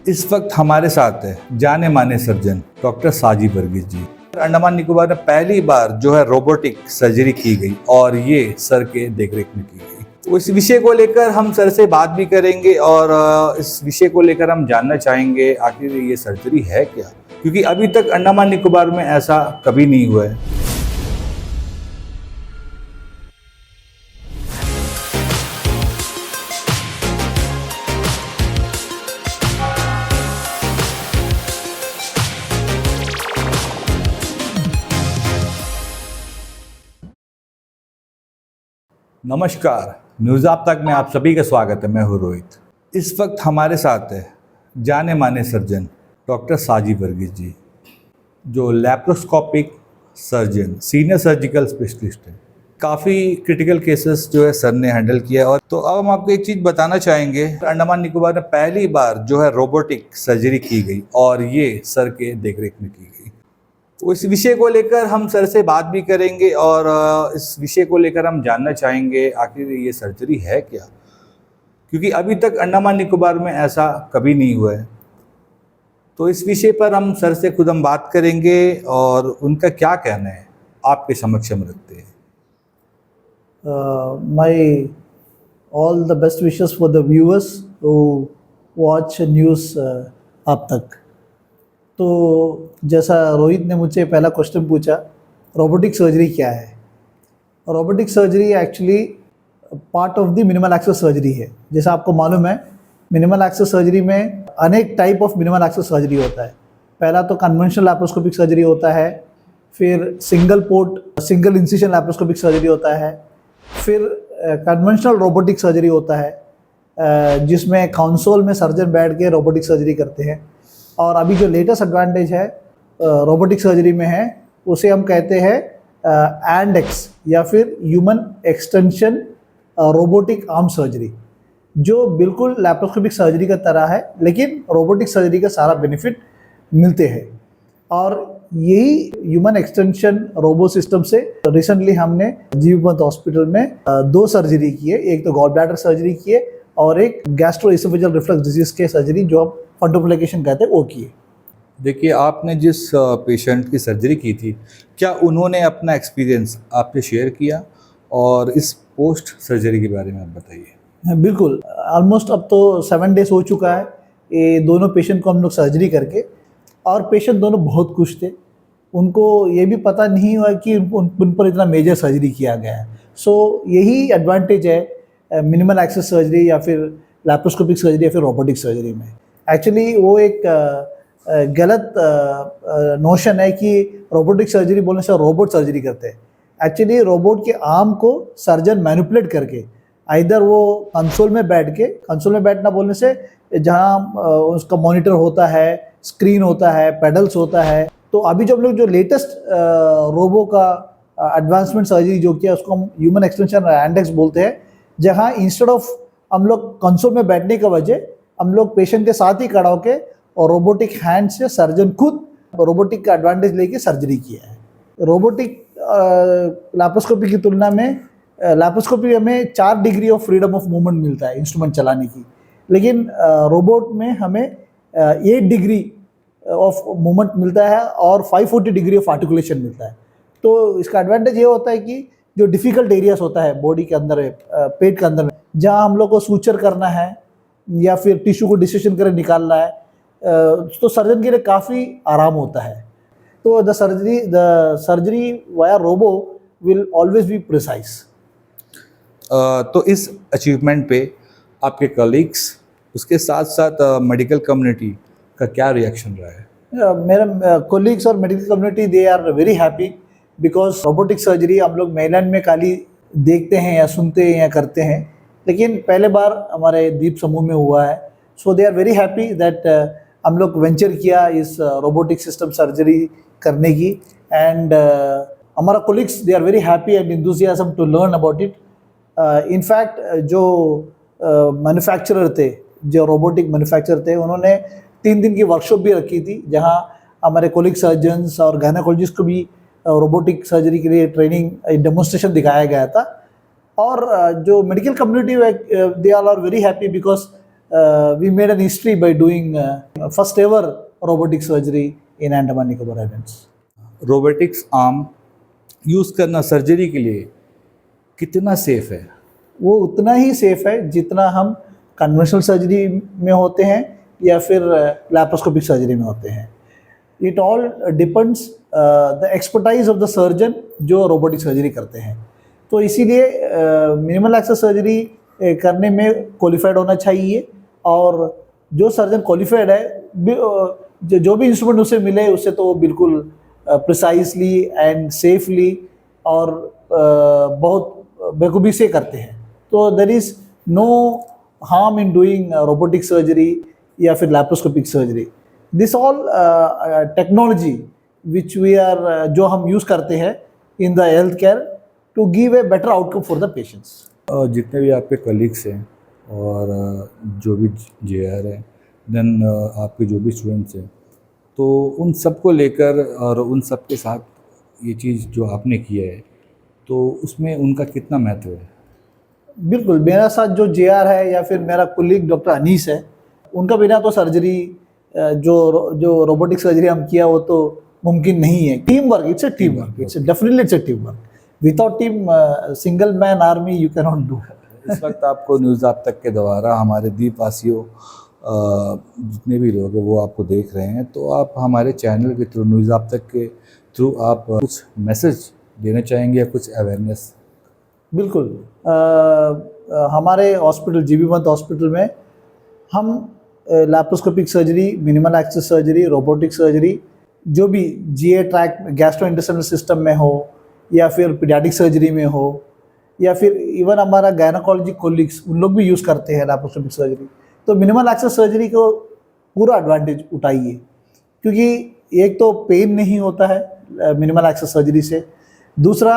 इस वक्त हमारे साथ है जाने माने सर्जन डॉक्टर साजिद वर्गीस जी। अंडमान निकोबार में पहली बार जो है रोबोटिक सर्जरी की गई और ये सर के देखरेख में की गई। तो इस विषय को लेकर हम सर से बात भी करेंगे और इस विषय को लेकर हम जानना चाहेंगे आखिर ये सर्जरी है क्या, क्योंकि अभी तक अंडमान निकोबार में ऐसा कभी नहीं हुआ है। नमस्कार, न्यूज़ आप तक में आप सभी का स्वागत है। मैं हूँ रोहित। इस वक्त हमारे साथ है जाने माने सर्जन डॉक्टर साजिद वर्गीस जी, जो laparoscopic surgeon senior surgical specialist है। काफ़ी क्रिटिकल केसेस जो है सर ने हैंडल किया। और तो अब हम आपको एक चीज़ बताना चाहेंगे, अंडमान निकोबार में पहली बार जो है रोबोटिक सर्जरी की गई और ये सर के देखरेख में की गई। तो इस विषय को लेकर हम सर से बात भी करेंगे और इस विषय को लेकर हम जानना चाहेंगे आखिर ये सर्जरी है क्या, क्योंकि अभी तक अंडमान निकोबार में ऐसा कभी नहीं हुआ है। तो इस विषय पर हम सर से खुद हम बात करेंगे और उनका क्या कहना है आपके समक्ष हम रखते हैं। My all the best wishes for the viewers who watch news आप तक। तो जैसा रोहित ने मुझसे पहला क्वेश्चन पूछा, रोबोटिक सर्जरी क्या है। Robotic surgery actually part of the minimal access surgery है। जैसा आपको मालूम है, मिनिमल एक्सेस सर्जरी में अनेक type of minimal access surgery होता है। पहला तो कन्वेंशनल लैप्रोस्कोपिक सर्जरी होता है, फिर single port single incision laparoscopic surgery होता है, फिर कन्वेंशनल रोबोटिक सर्जरी होता है जिसमें कंसोल में सर्जन बैठ के रोबोटिक सर्जरी करते हैं। और अभी जो लेटेस्ट एडवांटेज है रोबोटिक सर्जरी में है, उसे हम कहते हैं एंडेक्स या फिर human extension robotic arm surgery, जो बिल्कुल लैप्रोस्कोपिक सर्जरी का तरह है, लेकिन रोबोटिक सर्जरी का सारा बेनिफिट मिलते हैं। और यही ह्यूमन एक्सटेंशन रोबो सिस्टम से रिसेंटली हमने जीवी पंत हॉस्पिटल में 2 सर्जरी की है। एक तो गॉल ब्लैडर सर्जरी की है और एक गैस्ट्रोएसोफेजियल रिफ्लक्स डिजीज के सर्जरी जो हम फंडोप्लिकेशन कहते हैं वो किए। देखिए, आपने जिस पेशेंट की सर्जरी की थी, क्या उन्होंने अपना एक्सपीरियंस आपसे शेयर किया, और इस पोस्ट सर्जरी के बारे में आप बताइए। बिल्कुल, ऑलमोस्ट अब तो 7 डेज हो चुका है ये दोनों पेशेंट को हम लोग सर्जरी करके, और पेशेंट दोनों बहुत खुश थे। उनको ये भी पता नहीं हुआ कि उन पर इतना मेजर सर्जरी किया गया है। सो यही एडवांटेज है मिनिमल एक्सेस सर्जरी या फिर लैप्रोस्कोपिक सर्जरी या फिर रोबोटिक सर्जरी में। एक्चुअली वो एक गलत नोशन है कि रोबोटिक सर्जरी बोलने से रोबोट सर्जरी करते हैं। एक्चुअली रोबोट के आर्म को सर्जन मैनिपुलेट करके, आइदर वो कंसोल में बैठना बोलने से जहाँ उसका मॉनिटर होता है, स्क्रीन होता है, पेडल्स होता है। तो अभी जो हम लोग जो लेटेस्ट रोबो का एडवांसमेंट सर्जरी जो किया उसको हम ह्यूमन एक्सटेंशन एंडेक्स बोलते हैं, जहाँ इंस्टेड ऑफ हम लोग कंसोल में बैठने के वजह हम लोग पेशेंट के साथ ही खड़ा होके और रोबोटिक हैंड से सर्जन खुद रोबोटिक का एडवांटेज लेके सर्जरी किया है। रोबोटिक लैप्रोस्कोपी की तुलना में लैप्रोस्कोपी हमें 4 degree of freedom of movement मिलता है इंस्ट्रूमेंट चलाने की, लेकिन रोबोट में हमें 8 डिग्री ऑफ मूवमेंट मिलता है और 540 डिग्री ऑफ आर्टिकुलेशन मिलता है। तो इसका एडवांटेज ये होता है कि जो डिफ़िकल्ट एरियाज होता है बॉडी के अंदर, पेट के अंदर में, जहाँ हम लोग को सूचर करना है या फिर टिश्यू को डिसेक्शन कर निकालना है, तो सर्जन के लिए काफ़ी आराम होता है। तो the surgery via robo will always be precise. तो इस अचीवमेंट पे आपके कलीग्स, उसके साथ साथ मेडिकल कम्युनिटी का क्या रिएक्शन रहा है? मेरा कोलीग्स और medical community they are very happy, because robotic surgery हम लोग मेलैंड में खाली देखते हैं या सुनते हैं या करते हैं, लेकिन पहले बार हमारे द्वीप समूह में हुआ है। So they are very happy that हम लोग वेंचर किया इस रोबोटिक सिस्टम सर्जरी करने की। एंड हमारा colleagues they are very happy and enthusiasm to learn about it. In fact जो मैन्युफैक्चरर थे, जो रोबोटिक मैन्युफैक्चरर थे, उन्होंने 3 दिन की वर्कशॉप भी रखी थी, जहां हमारे कोलिक सर्जन्स और गायनेकोलॉजिस्ट को भी रोबोटिक सर्जरी के लिए ट्रेनिंग डेमोन्स्ट्रेशन दिखाया गया था। और जो medical community they are very happy because we made an history by doing first ever robotic surgery in Andaman Nicobar Islands. Robotics arm use करना सर्जरी के लिए कितना सेफ है? वो उतना ही सेफ है जितना हम कन्वेंशनल सर्जरी में होते हैं या फिर लैप्रोस्कोपिक सर्जरी में होते हैं. It all depends the expertise of the surgeon जो रोबोटिक सर्जरी करते हैं. तो इसीलिए मिनिमल एक्सेस सर्जरी करने में क्वालिफाइड होना चाहिए, और जो सर्जन क्वालिफाइड है जो भी इंस्ट्रूमेंट उसे मिले उससे तो वो बिल्कुल प्रिसाइसली एंड सेफली और बहुत बेखूबी से करते हैं. तो there is no harm in doing robotic surgery या फिर laparoscopic surgery. This all technology which we are जो हम यूज़ करते हैं in the health care to give a better outcome for the patients. जितने भी आपके कलीग्स हैं और जो भी JR है, देन आपके जो भी स्टूडेंट्स हैं, तो उन सबको लेकर और उन सब के साथ ये चीज़ जो आपने किया है, तो उसमें उनका कितना महत्व है? बिल्कुल, मेरा साथ जो JR है या फिर मेरा कुलीग डॉक्टर अनीस है, उनका बिना तो सर्जरी जो रोबोटिक सर्जरी हम किया वो तो मुमकिन नहीं है. Team work, it's a team work, it's definitely it's a team work. Without team single man army you can not do. इस वक्त आपको न्यूज़ आप तक के द्वारा हमारे द्वीपवासियों जितने भी लोग हैं वो आपको देख रहे हैं, तो आप हमारे चैनल के थ्रू, न्यूज़ आप तक के थ्रू आप कुछ मैसेज देना चाहेंगे या कुछ अवेयरनेस? बिल्कुल. हमारे हॉस्पिटल जीबी पंत हॉस्पिटल में हम laparoscopic surgery, minimal access surgery, robotic surgery, जो भी GI ट्रैक गैस्ट्रोइंटेस्टाइनल सिस्टम में हो या फिर पीडियाट्रिक सर्जरी में हो या फिर इवन हमारा गायनाकोलॉजी कोलिग्स उन लोग भी यूज़ करते हैं लैप्रोस्कोपिक सर्जरी. तो मिनिमल एक्सेस सर्जरी को पूरा एडवांटेज उठाइए, क्योंकि एक तो पेन नहीं होता है मिनिमल एक्सेस सर्जरी से, दूसरा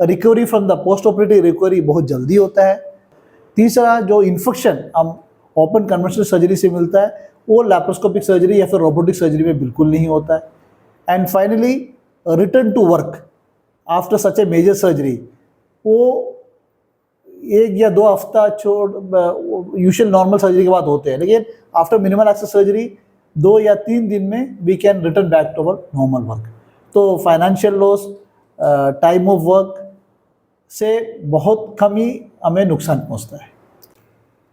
recovery from the post operative recovery बहुत जल्दी होता है, तीसरा जो इन्फेक्शन हम ओपन कन्वेंशनल सर्जरी से मिलता है वो लैप्रोस्कोपिक सर्जरी या फिर रोबोटिक सर्जरी में बिल्कुल नहीं होता है. And finally return to work after such a major surgery, वो 1 या 2 हफ्ता छोड़ यूजुअल नॉर्मल सर्जरी के बाद होते हैं, लेकिन आफ्टर मिनिमल एक्सेस सर्जरी 2 या 3 दिन में we can return back to our normal work. तो financial loss, time off work से बहुत कम ही हमें नुकसान पहुंचता है.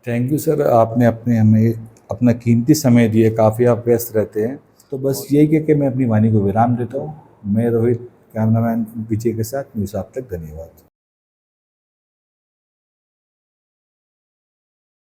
थैंक यू सर, आपने हमें अपना कीमती समय दिए. काफ़ी आप व्यस्त रहते हैं, तो बस यही कह के मैं अपनी वाणी को विराम देता हूँ. मैं रोहित, कैमरामैन विजय के साथ न्यूज़ आप तक. धन्यवाद.